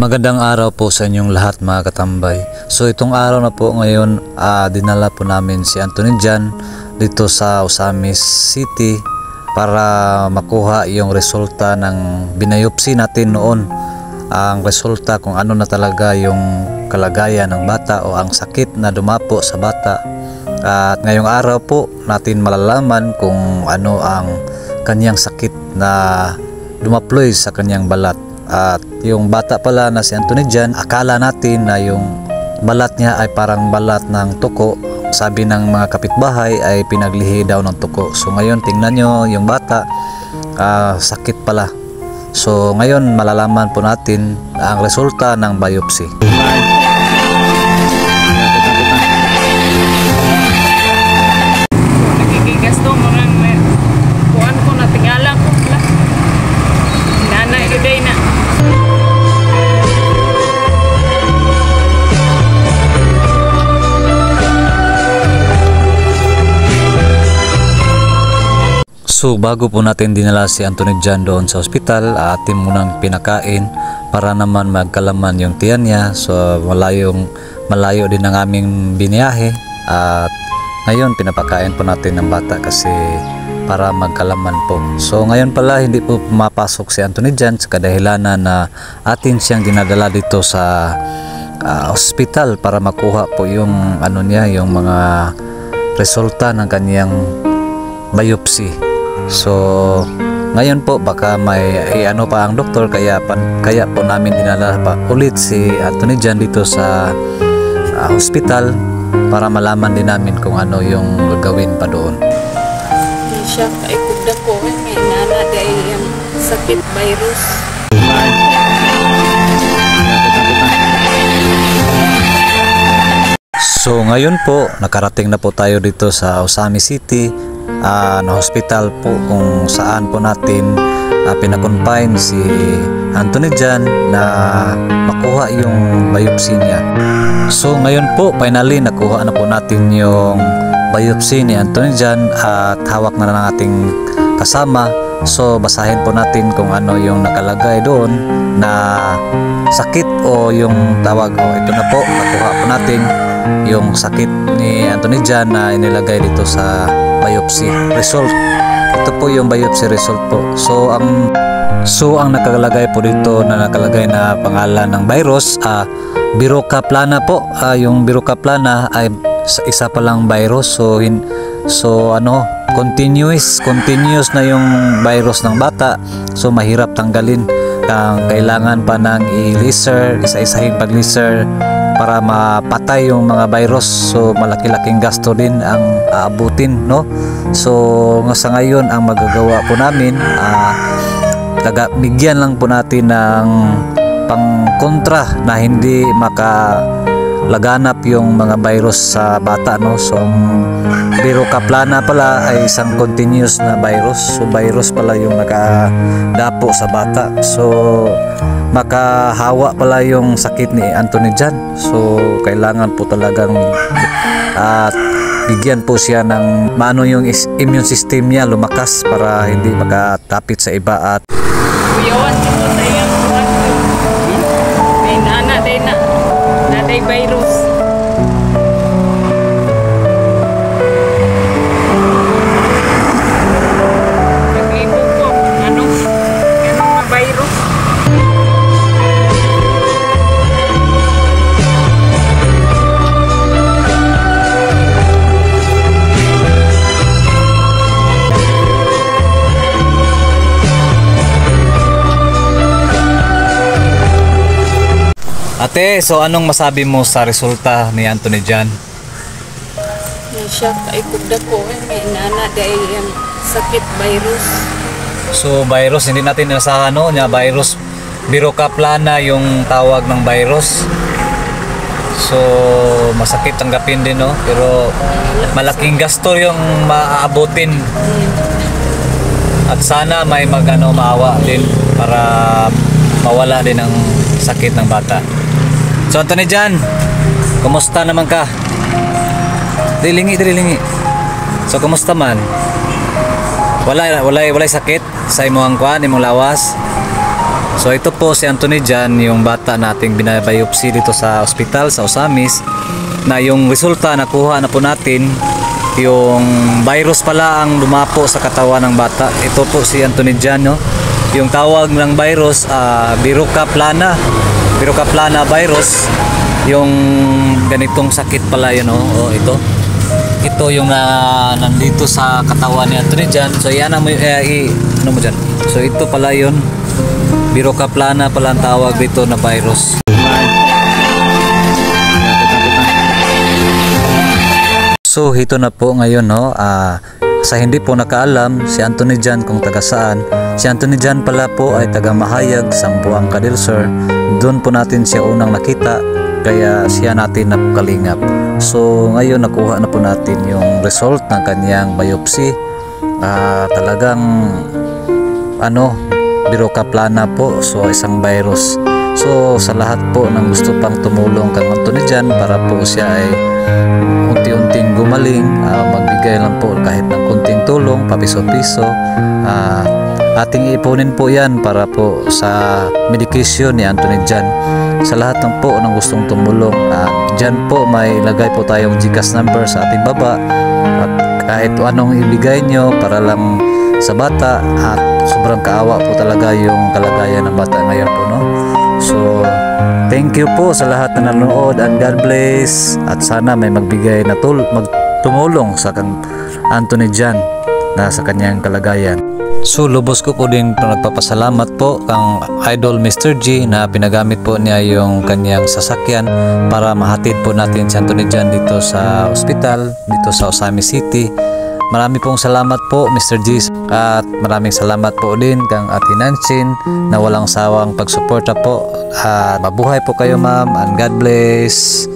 Magandang araw po sa inyong lahat mga katambay. So itong araw na po ngayon, dinala po namin si Anthony Jan dito sa Osamis City para makuha yung resulta ng binayopsi natin noon. Ang resulta kung ano na talaga yung kalagayan ng bata o ang sakit na dumapo sa bata. At ngayong araw po natin malalaman kung ano ang kanyang sakit na dumaploy sa kanyang balat. At yung bata pala na si Anthony Jan, akala natin na yung balat niya ay parang balat ng tuko. Sabi ng mga kapitbahay ay pinaglihi daw ng tuko. So ngayon tingnan nyo yung bata, sakit pala. So ngayon malalaman po natin ang resulta ng biopsy. Nagigigas to mga kuan ko na tingala ko pala. Nanay today na. So bago po natin dinala si Anthony Jan doon sa ospital, atin munang pinakain para naman magkalaman yung tiyan niya. So malayo din ang aming biniyahe at ngayon pinapakain po natin ng bata kasi para magkalaman po. So ngayon pala hindi po pumapasok si Anthony Jan sa kadahilanan na atin siyang dinadala dito sa ospital para makuha po yung ano niya, yung mga resulta ng kaniyang biopsy. So ngayon po baka may ano pa ang doktor kaya po namin dinala pa ulit si Anthony Jan dito sa hospital para malaman din namin kung ano yung gagawin pa doon. Siya kay kugda ko may nana day ang sakit virus. So ngayon po nakarating na po tayo dito sa Osamis City na hospital po kung saan po natin pinakonfine si Anthony Jan na makuha yung biopsy niya. So ngayon po finally nakuha na po natin yung biopsy ni Anthony Jan at hawak na ng ating kasama. So basahin po natin kung ano yung nakalagay doon na sakit o yung tawag. Ito na po, nakuha po natin yung sakit ni Anthony Jan na inilagay dito sa biopsy result. Ito po yung biopsy result po. So ang nakalagay po dito na nakalagay na pangalan ng virus, Biroca plana po. Yung Biroca plana ay isa pa lang virus. So continuous na yung virus ng bata. So mahirap tanggalin. Kailangan pa ng i-laser, isa-isahin pag-laser para mapatay yung mga virus. So malaki-laking gasto din ang aabutin, no? So sa ngayon ang magagawa po namin, bigyan lang po natin ng pang-kontra na hindi makalaganap yung mga virus sa bata, no? So Biroca plana pala ay isang continuous na virus. So virus pala yung nakadapo sa bata. So makahawa pala yung sakit ni Anthony Jan. So kailangan po talagang bigyan po siya ng maano yung immune system niya lumakas para hindi makatapit sa iba. At Kuyawan dito tayo kuan. May nana day na. Naday virus. Ate, so anong masabi mo sa resulta ni Anthony Jan? Siya kay kugda ko may nana day ang sakit virus. So virus, hindi natin nasahan niya virus. Biroca plana yung tawag ng virus. So masakit tanggapin din, no? Pero malaking gasto yung maaabutin. At sana may maawa din para mawala din ang sakit ng bata. So Anthony Jan, kumusta naman ka? Dilingi. So kumusta man? Walay sakit sa imong kuan, imong lawas? So ito po si Anthony Jan, yung bata nating binabiopsy dito sa ospital sa Osamis, na yung resulta nakuha na po natin, yung virus pala ang dumapo sa katawan ng bata. Ito po si Anthony Jan, no? Yung tawag ng virus, Biruca plana virus. Yung ganitong sakit pala yun, no? O ito yung nandito sa katawan ni Anthony Jan. So yan ang ano mo dyan. So ito pala yun, Biruca plana pala ang tawag dito na virus. So ito na po ngayon, no? Sa hindi po nakaalam si Anthony Jan kung taga saan, si Anthony Jan pala po ay taga Mahayag, Sambuanga del Sur. Doon po natin siya unang nakita, kaya siya natin nakalingap. So ngayon nakuha na po natin yung result ng kanyang biopsy. Talagang Biruca plana po, so isang virus. So sa lahat po ng gusto pang tumulong kay Anthony Jan para po siya ay unti-unting gumaling, magbigay lang po kahit ng kunting tulong, papiso-piso, ating ipunin po yan para po sa medication ni Anthony Jan. Sa lahat ng po ng gustong tumulong, dyan po may ilagay po tayong GCash number sa ating baba, at kahit anong ibigay nyo para lang sa bata, at sobrang kaawa po talaga yung kalagayan ng bata ngayon po, no? So thank you po sa lahat na nanonood, and God bless, at sana may magbigay na tumulong sa kang Anthony Jan na sa kanyang kalagayan. So lubos ko po din nagpapasalamat po kang Idol Mr. G na pinagamit po niya yung kanyang sasakyan para mahatid po natin si Anthony Jan dito sa ospital, dito sa Osamis City. Marami pong salamat po Mr. G, at maraming salamat po din kang Ate Nanchin na walang sawang pagsuporta po. Mabuhay po kayo ma'am, and God bless.